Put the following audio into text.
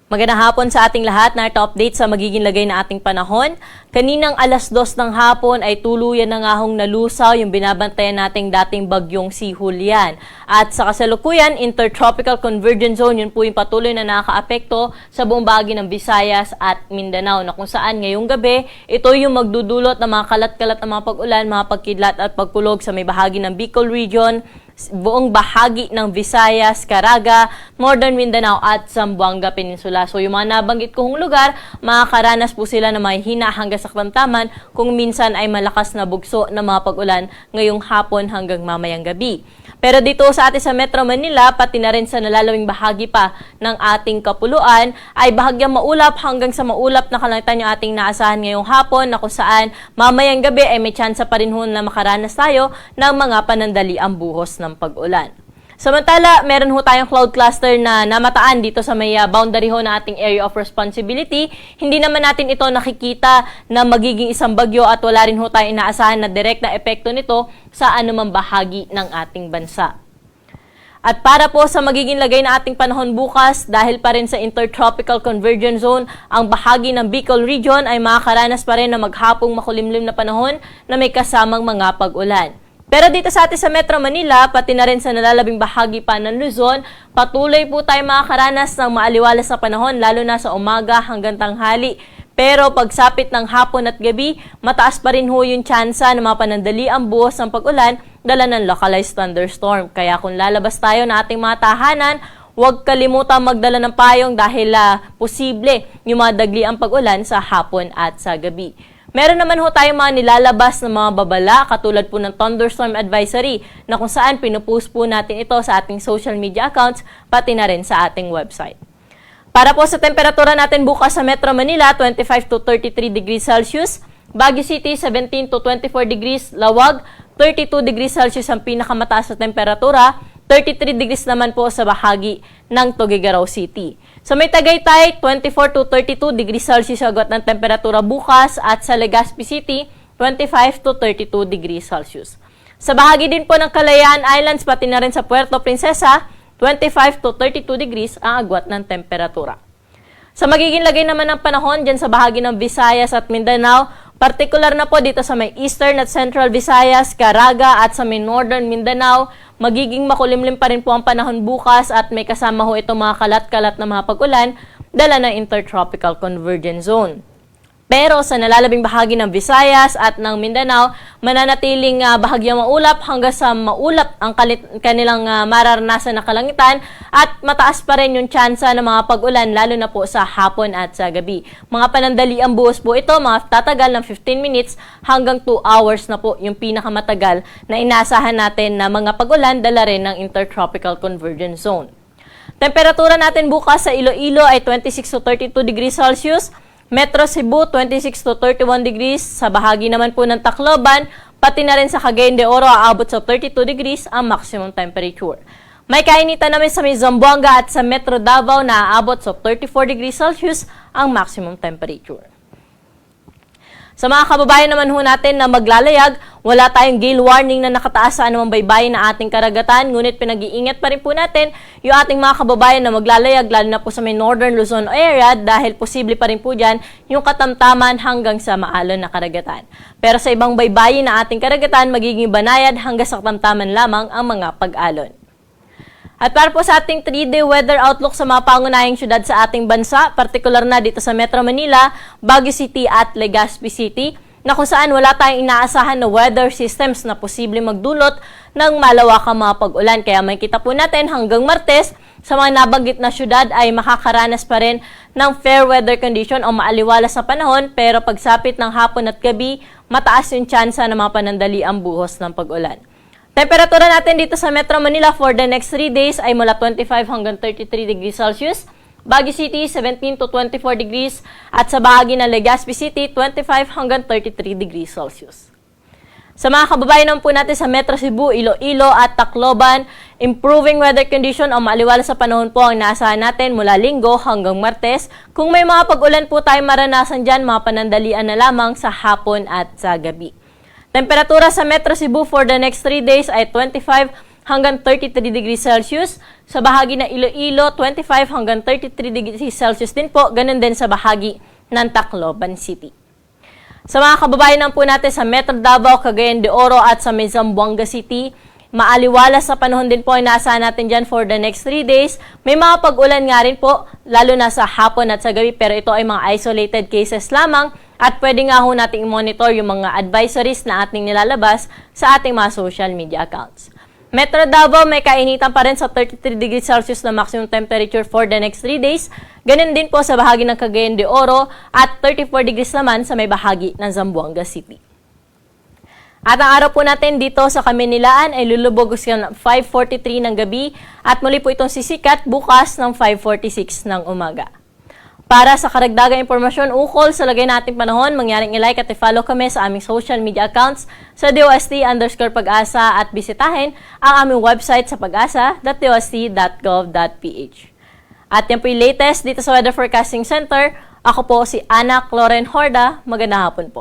Magandang hapon sa ating lahat. Narito update sa magiging lagay na ating panahon. Kaninang alas 2 ng hapon ay tuluyan na nga hong nalusaw yung binabantayan nating dating bagyong si Julian. At sa kasalukuyan, Intertropical Convergence Zone, yun po yung patuloy na nakakaapekto sa buong bahagi ng Visayas at Mindanao, na kung saan ngayong gabi, ito yung magdudulot ng mga kalat-kalat na mga pag-ulan, mga pagkidlat at pagkulog sa may bahagi ng Bicol Region, buong bahagi ng Visayas, Caraga, Northern Mindanao at Zamboanga Peninsula. So yung mga nabanggit kong lugar, makakaranas po sila ng mahina hanggang sa katamtaman kung minsan ay malakas na bugso ng mga pag-ulan ngayong hapon hanggang mamayang gabi. Pero dito sa atin sa Metro Manila, pati na rin sa nalalawing bahagi pa ng ating kapuluan, ay bahagyang maulap hanggang sa maulap na kalangitan yung ating naasahan ngayong hapon, na kung saan mamayang gabi ay may tsansa pa rin na makaranas tayo ng mga panandaliang buhos ng pag-ulan. Samantala, meron ho tayong cloud cluster na namataan dito sa may boundary ho na ating area of responsibility. Hindi naman natin ito nakikita na magiging isang bagyo at wala rin ho tayong inaasahan na direct na epekto nito sa anumang bahagi ng ating bansa. At para po sa magiging lagay na ating panahon bukas, dahil pa rin sa Intertropical Convergence Zone, ang bahagi ng Bicol Region ay makakaranas pa rin na maghapong makulimlim na panahon na may kasamang mga pag-ulan. Pero dito sa atin sa Metro Manila, pati na rin sa nalalabing bahagi pa ng Luzon, patuloy po tayo makakaranas ng maaliwalas na panahon, lalo na sa umaga hanggang tanghali. Pero pagsapit ng hapon at gabi, mataas pa rin ho yung tsansa na mapanandali ang buhos ng pag-ulan dala ng localized thunderstorm. Kaya kung lalabas tayo na ating mga tahanan, huwag kalimutang magdala ng payong dahil posible yung mga dagli ang pag-ulan sa hapon at sa gabi. Meron naman ho tayong mga nilalabas na mga babala katulad po ng thunderstorm advisory, na kung saan pinupost po natin ito sa ating social media accounts pati na rin sa ating website. Para po sa temperatura natin bukas sa Metro Manila, 25 to 33 degrees Celsius, Baguio City 17 to 24 degrees, Lawag 32 degrees Celsius ang pinakamataas na temperatura, 33 degrees naman po sa bahagi ng Tuguegarao City. Sa may Tagaytay, 24 to 32 degrees Celsius agad ng temperatura bukas, at sa Legazpi City, 25 to 32 degrees Celsius. Sa bahagi din po ng Kalayaan Islands, pati na rin sa Puerto Princesa, 25 to 32 degrees ang agwat ng temperatura. Sa magiging lagay naman ng panahon dyan sa bahagi ng Visayas at Mindanao, partikular na po dito sa may Eastern at Central Visayas, Caraga at sa may Northern Mindanao, magiging makulimlim pa rin po ang panahon bukas at may kasama ho itong mga kalat-kalat na mga pag-ulan dala ng Intertropical Convergence Zone. Pero sa nalalabing bahagi ng Visayas at ng Mindanao, mananatiling bahagyang maulap hanggang sa maulap ang kanilang mararanasan na kalangitan, at mataas pa rin yung tsansa ng mga pag-ulan lalo na po sa hapon at sa gabi. Mga panandaliang buhos po ito, mga tatagal ng 15 minutes hanggang 2 hours na po yung pinakamatagal na inaasahan natin na mga pag-ulan dala rin ng Intertropical Convergence Zone. Temperatura natin bukas sa Iloilo ay 26 to 32 degrees Celsius, Metro Cebu, 26 to 31 degrees. Sa bahagi naman po ng Tacloban, pati na rin sa Cagayan de Oro, aabot sa 32 degrees ang maximum temperature. May kainitan naman sa may Zamboanga at sa Metro Davao na aabot sa 34 degrees Celsius ang maximum temperature. Sa mga kababayan naman ho natin na maglalayag, wala tayong gale warning na nakataas sa anumang baybayin na ating karagatan, ngunit pinag-iingat pa rin po natin yung ating mga kababayan na maglalayag, lalo na po sa may Northern Luzon area, dahil posible pa rin po dyan yung katamtaman hanggang sa maalon na karagatan. Pero sa ibang baybayin na ating karagatan, magiging banayad hanggang sa katamtaman lamang ang mga pag-alon. At para po sa ating 3-day weather outlook sa mga pangunahing syudad sa ating bansa, partikular na dito sa Metro Manila, Baguio City at Legazpi City, na kung saan wala tayong inaasahan na weather systems na posible magdulot ng malawakang mga pag-ulan. Kaya makikita po natin hanggang Martes, sa mga nabanggit na syudad ay makakaranas pa rin ng fair weather condition o maaliwalas na panahon, pero pagsapit ng hapon at gabi, mataas yung tsansa na mga panandaliang buhos ng pag-ulan. Temperatura natin dito sa Metro Manila for the next 3 days ay mula 25 hanggang 33 degrees Celsius, Baguio City 17 to 24 degrees, at sa bahagi ng Legazpi City 25 hanggang 33 degrees Celsius. Sa mga kababayan naman po natin sa Metro Cebu, Iloilo at Tacloban, improving weather condition o maaliwalas sa panahon po ang naasahan natin mula Linggo hanggang Martes. Kung may mga pag-ulan po tayong maranasan dyan, mga panandalian na lamang sa hapon at sa gabi. Temperatura sa Metro Cebu for the next 3 days ay 25 hanggang 33 degrees Celsius. Sa bahagi ng Iloilo, 25 hanggang 33 degrees Celsius din po. Ganun din sa bahagi ng Tacloban City. Sa mga kababayan naman po natin sa Metro Davao, Cagayan de Oro at sa Zamboanga City, maaliwalas sa panahon din po ay naasahan natin dyan for the next 3 days. May mga pag-ulan nga rin po, lalo na sa hapon at sa gabi, pero ito ay mga isolated cases lamang at pwede nga ho nating monitor yung mga advisories na ating nilalabas sa ating mga social media accounts. Metro Davao, may kainitan pa rin sa 33 degrees Celsius na maximum temperature for the next 3 days. Ganun din po sa bahagi ng Cagayan de Oro at 34 degrees naman sa may bahagi ng Zamboanga City. At ang araw po natin dito sa Kamunilaan ay lulubog ng 5:43 ng gabi at muli po itong sisikat bukas ng 5:46 ng umaga. Para sa karagdagang impormasyon ukol sa lagay nating panahon, mangyaring i-like at i-follow kami sa aming social media accounts sa DOST_Pag-asa at bisitahin ang aming website sa pag-asa.dost.gov.ph. At yan po yung latest dito sa Weather Forecasting Center. Ako po si Ana Cloren Horda. Magandang hapon po.